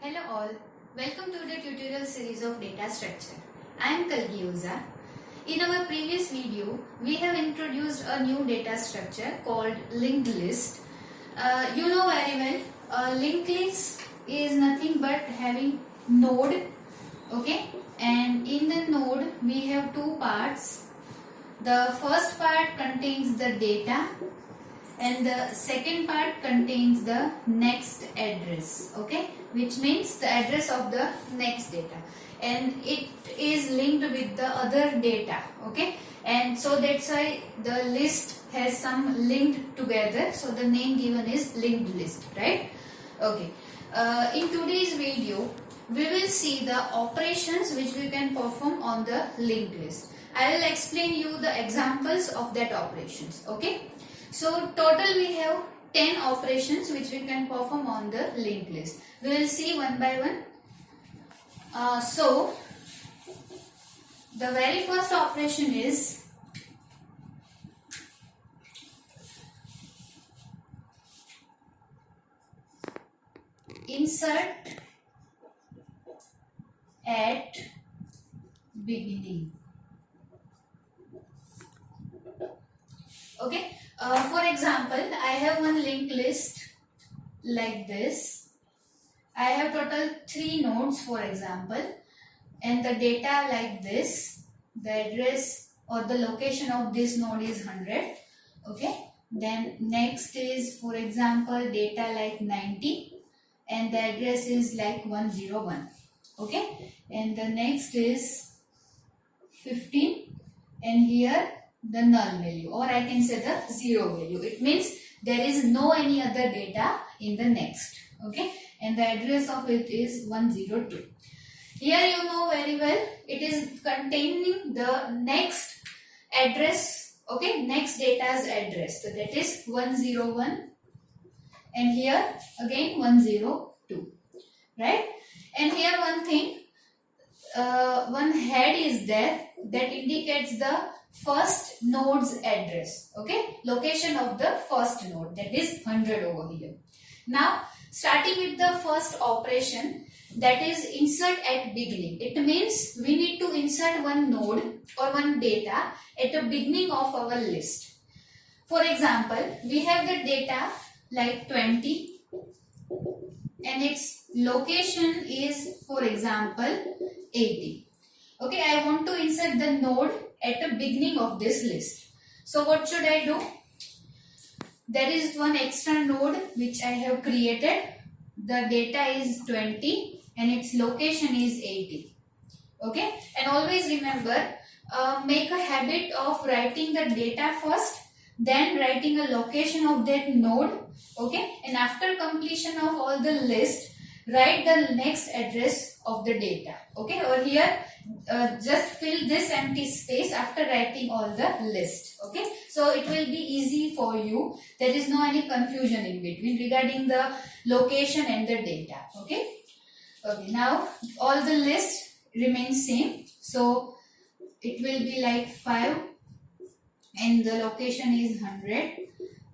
Hello all, welcome to the tutorial series of data structure. I am Kalgi Oza. In our previous video, we have introduced a new data structure called linked list. You know very well, a linked list is nothing but having node, okay? And in the node, we have two parts. The first part contains the data and the second part contains the next address, okay, which means the address of the next data, and it is linked with the other data, okay, and so that's why the list has some linked together, so the name given is linked list, right? Okay, in today's video we will see the operations which we can perform on the linked list. I will explain you the examples of that operations, okay. So total we have 10 operations which we can perform on the linked list. We will see one by one. So the very first operation is insert at beginning. Okay. For example, I have one linked list like this. I have total 3 nodes, for example, and the data like this. The address or the location of this node is 100. Okay. Then next is, for example, data like 90, and the address is like 101. Okay. And the next is 15, and here the null value, or I can say the 0 value. It means there is no any other data in the next, okay, and the address of it is 102. Here you know very well, it is containing the next address, okay, next data's address, so that is 101, and here again 102, right? And here one thing, one head is there that indicates the first node's address, okay, location of the first node, that is 100 over here. Now starting with the first operation, that is insert at beginning. It means we need to insert one node or one data at the beginning of our list. For example, we have the data like 20 and its location is, for example, 80. Okay, I want to insert the node at the beginning of this list. So what should I do? There is one extra node which I have created. The data is 20 and its location is 80. Okay, and always remember, make a habit of writing the data first, then writing a location of that node. Okay, and after completion of all the list, write the next address of the data. Okay, or here just fill this empty space after writing all the list. Okay, so it will be easy for you. There is no any confusion in between regarding the location and the data. Okay, okay, now all the list remains same, so it will be like 5 and the location is 100.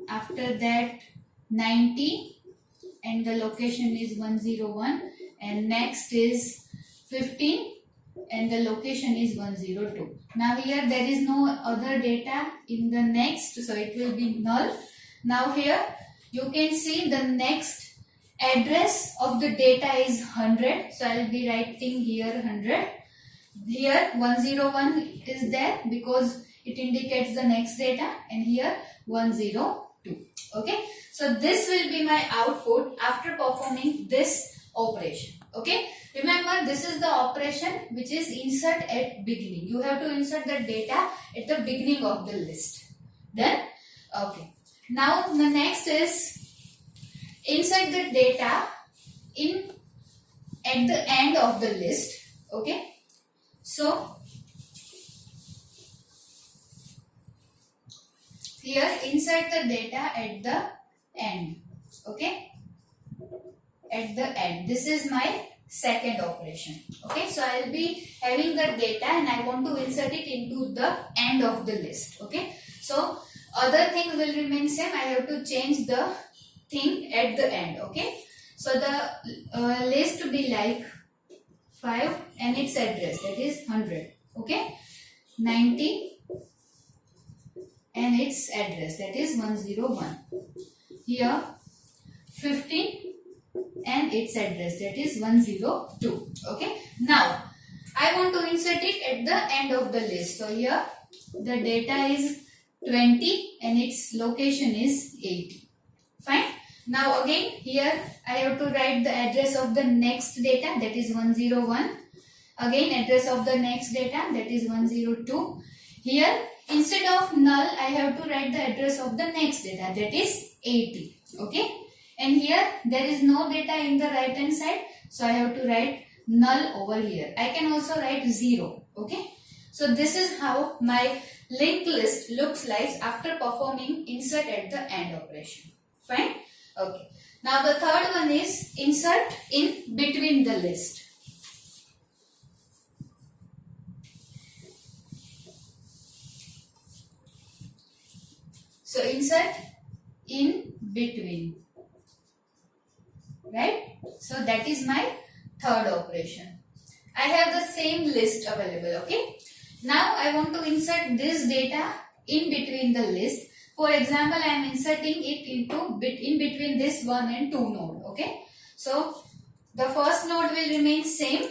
After that 90 and the location is 101, and next is 15 and the location is 102. Now here there is no other data in the next, so it will be null. Now here you can see the next address of the data is 100, so I will be writing here 100. Here 101 is there because it indicates the next data, and here 102. Okay, so this will be my output after performing this operation. Okay, remember this is the operation which is insert at beginning. You have to insert the data at the beginning of the list. Then okay, now the next is insert the data in at the end of the list. Okay, so here insert the data at the end. Okay, at the end. This is my second operation. Okay, so I will be having the data and I want to insert it into the end of the list. Okay, so other things will remain same. I have to change the thing at the end. Okay, So the list to be like 5 and its address, that is 100. Okay, 90 and its address, that is 101. Here 15 and its address, that is 102. Okay, now I want to insert it at the end of the list. So here the data is 20 and its location is 80. Fine. Now again here I have to write the address of the next data, that is 101. Again address of the next data, that is 102. Here instead of null I have to write the address of the next data, that is 80. Okay. And here there is no data in the right hand side, so I have to write null over here. I can also write 0. Okay. So this is how my linked list looks like after performing insert at the end operation. Fine. Okay. Now the third one is insert in between the list. So insert in between. Right? So that is my third operation. I have the same list available. Okay. Now I want to insert this data in between the list. For example, I am inserting it into in between this 1 and 2 node. Okay. So the first node will remain same,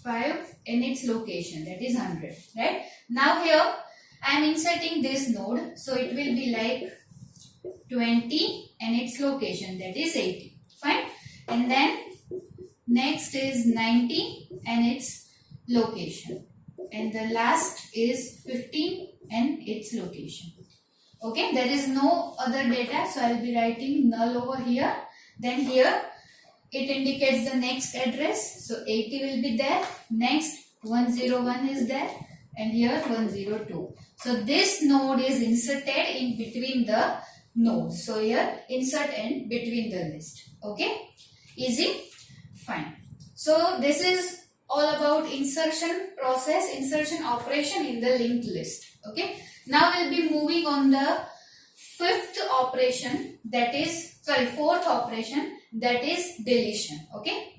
5 in its location, that is 100. Right. Now here I am inserting this node, so it will be like 20 and its location, that is 80. Fine. And then next is 90 and its location, and the last is 15 and its location. Okay, there is no other data, so I will be writing null over here. Then here it indicates the next address, so 80 will be there. Next 101 is there, and here 102. So this node is inserted in between the nodes. So here insert in between the list. Okay, easy. Fine. So this is all about insertion process, insertion operation in the linked list. Okay. Now we'll be moving on the fourth operation, that is deletion. Okay.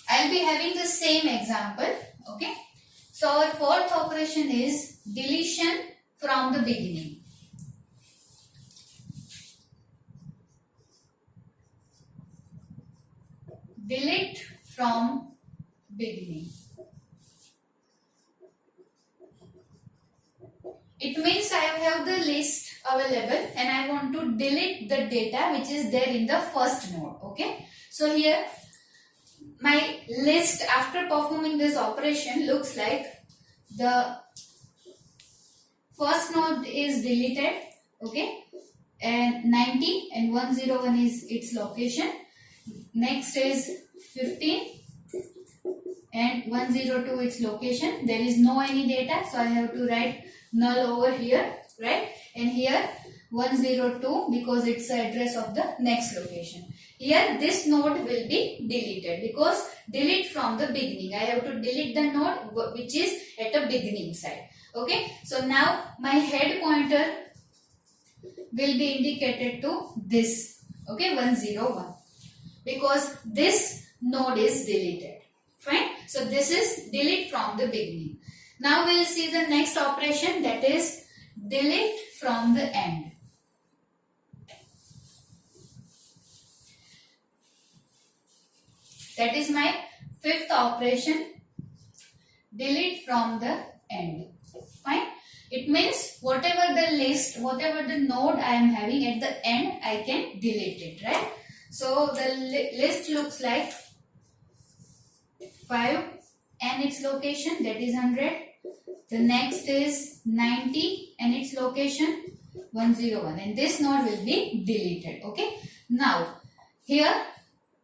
I'll be having the same example. Okay. So our fourth operation is deletion from the beginning. Delete from beginning. It means I have the list available and I want to delete the data which is there in the first node. Okay. So here my list after performing this operation looks like the first node is deleted. Okay. And 90 and 101 is its location. Next is 15 and 102 its location. There is no any data, so I have to write null over here, right? And here 102 because it's the address of the next location. Here this node will be deleted because delete from the beginning. I have to delete the node which is at the beginning side. Okay, so now my head pointer will be indicated to this. Okay, 101. Because this node is deleted. Fine. So this is delete from the beginning. Now we will see the next operation, that is delete from the end. That is my fifth operation, delete from the end. Fine. It means whatever the list, whatever the node I am having at the end, I can delete it, right? So the list looks like 5 and its location, that is 100. The next is 90 and its location 101, and this node will be deleted. Okay. Now here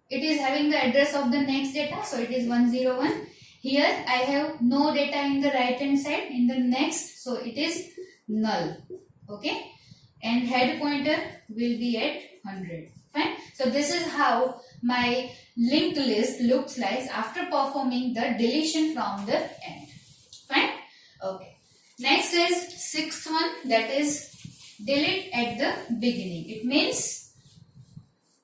it is having the address of the next data, so it is 101. Here I have no data in the right hand side in the next, so it is null. Okay. And head pointer will be at 100. Fine. So this is how my linked list looks like after performing the deletion from the end. Fine. Okay. Next is sixth one, that is delete at the beginning. It means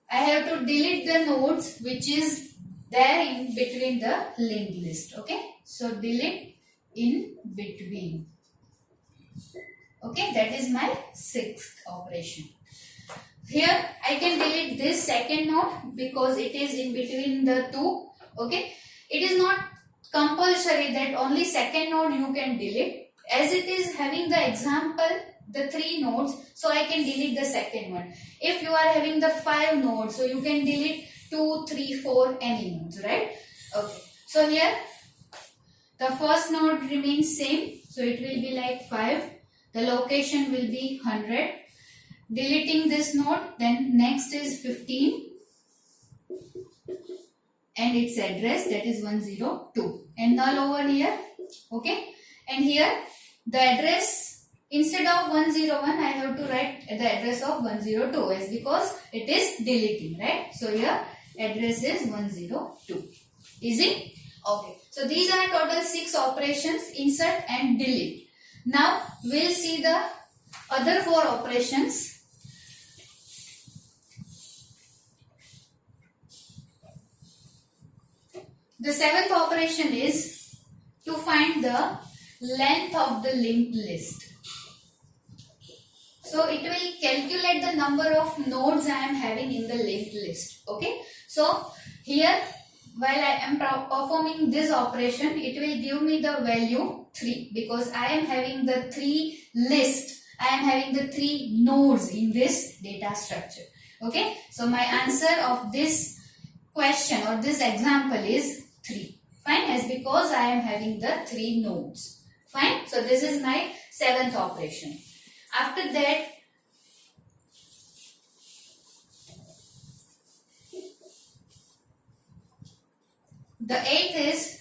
I have to delete the nodes which is there in between the linked list. Okay, so delete in between. Okay, that is my sixth operation. Here I can delete this second node because it is in between the two. Okay, it is not compulsory that only second node you can delete. As it is having the example, the 3 nodes, so I can delete the second one. If you are having the 5 nodes, so you can delete 2, 3, 4, any nodes, right? Okay, so here the first node remains same, so it will be like 5. The location will be 100. Deleting this node, then next is 15 and its address, that is 102, and null over here. Okay, and here the address, instead of 101 I have to write the address of 102 as because it is deleting, right? So here address is 102. Easy? Okay, so these are total 6 operations: insert and delete. Now we'll see the other 4 operations. The 7th operation is to find the length of the linked list. So it will calculate the number of nodes I am having in the linked list. Okay. So here while I am performing this operation, it will give me the value 3 because I am having the 3 list. I am having the 3 nodes in this data structure. Okay. So my answer of this question or this example is 3. Fine, as because I am having the 3 nodes. Fine, so this is my 7th operation. After that, the 8th is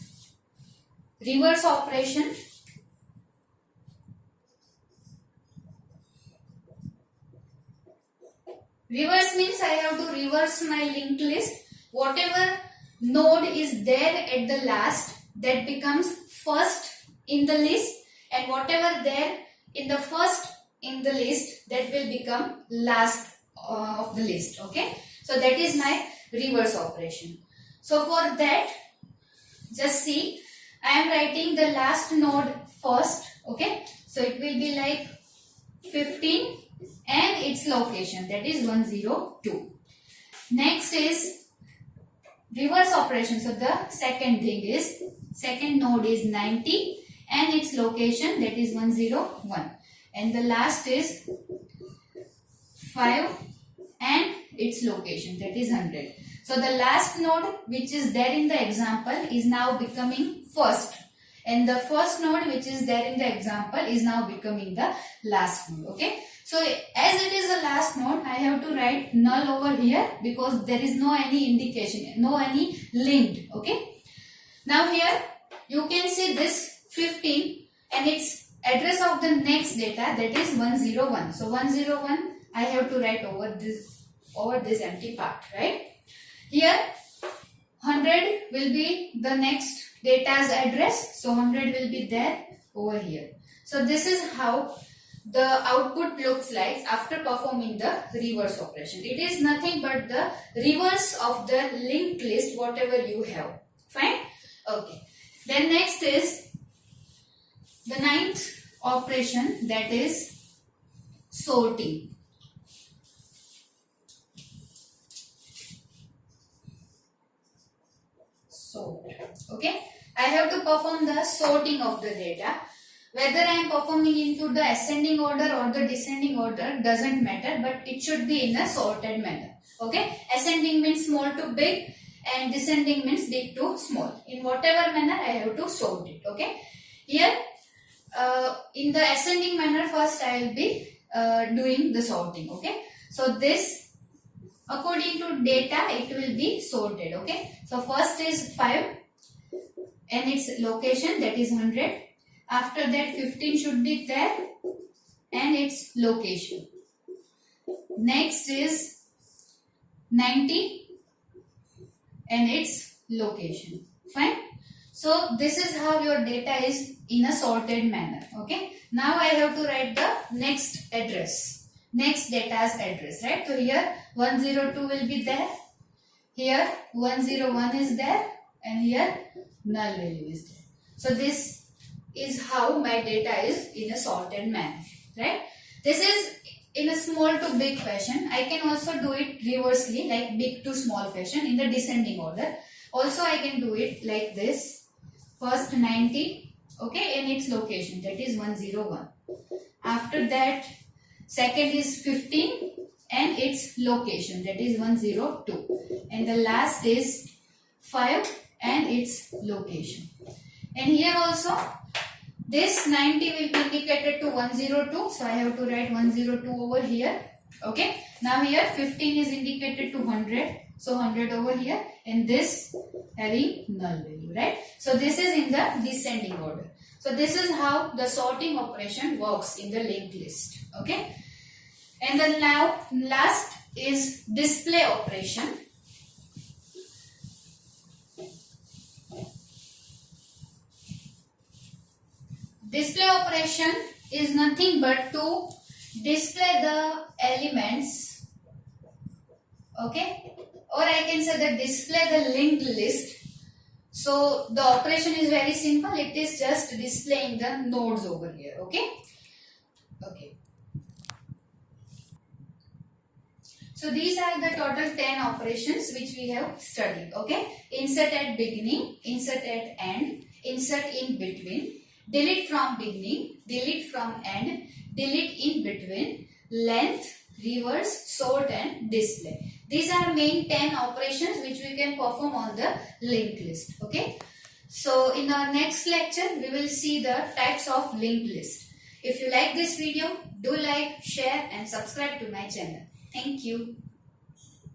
reverse operation. Reverse means I have to reverse my linked list. Whatever node is there at the last, that becomes first in the list, and whatever there in the first in the list, that will become last of the list. Okay, so that is my reverse operation. So for that, just see, I am writing the last node first. Okay, so it will be like 15 and its location, that is 102. Next is reverse operation. So the second thing is, second node is 90 and its location, that is 101, and the last is 5 and its location, that is 100. So the last node which is there in the example is now becoming first, and the first node which is there in the example is now becoming the last node. Okay, so as it is the last node, I have to write null over here because there is no any indication, no any linked. Okay, now here you can see this 15 and its address of the next data, that is 101. So 101 I have to write over this empty part, right? Here 100 will be the next data's address, so 100 will be there over here. So this is how the output looks like after performing the reverse operation. It is nothing but the reverse of the linked list, whatever you have. Fine? Okay. Then next is the 9th operation, that is sorting. Sort. Okay. I have to perform the sorting of the data. Whether I am performing into the ascending order or the descending order doesn't matter, but it should be in a sorted manner. Okay. Ascending means small to big and descending means big to small. In whatever manner I have to sort it. Okay. Here in the ascending manner, first I will be doing the sorting. Okay. So this, according to data, it will be sorted. Okay. So first is 5 and its location, that is 100. After that 15 should be there and its location. Next is 90 and its location. Fine. So this is how your data is in a sorted manner. Okay. Now I have to write the next address. next data's address, right? So here 102 will be there, here 101 is there, and here null value is there. So this is how my data is in a sorted manner, right? This is in a small to big fashion. I can also do it reversely, like big to small fashion in the descending order. Also I can do it like this. First 90, okay, and its location, that is 101. After that, second is 15 and its location, that is 102. And the last is 5 and its location. And here also, this 90 will be indicated to 102. So I have to write 102 over here. Okay. Now here 15 is indicated to 100. So 100 over here. And this having null value, right? So this is in the descending order. So this is how the sorting operation works in the linked list. Okay. And then now last is display operation. Display operation is nothing but to display the elements, okay, or I can say that display the linked list. So the operation is very simple. It is just displaying the nodes over here, okay. So these are the total 10 operations which we have studied, okay. Insert at beginning, insert at end, insert in between, delete from beginning, delete from end, delete in between, length, reverse, sort and display. These are main 10 operations which we can perform on the linked list. Okay. So in our next lecture, we will see the types of linked list. If you like this video, do like, share and subscribe to my channel. Thank you.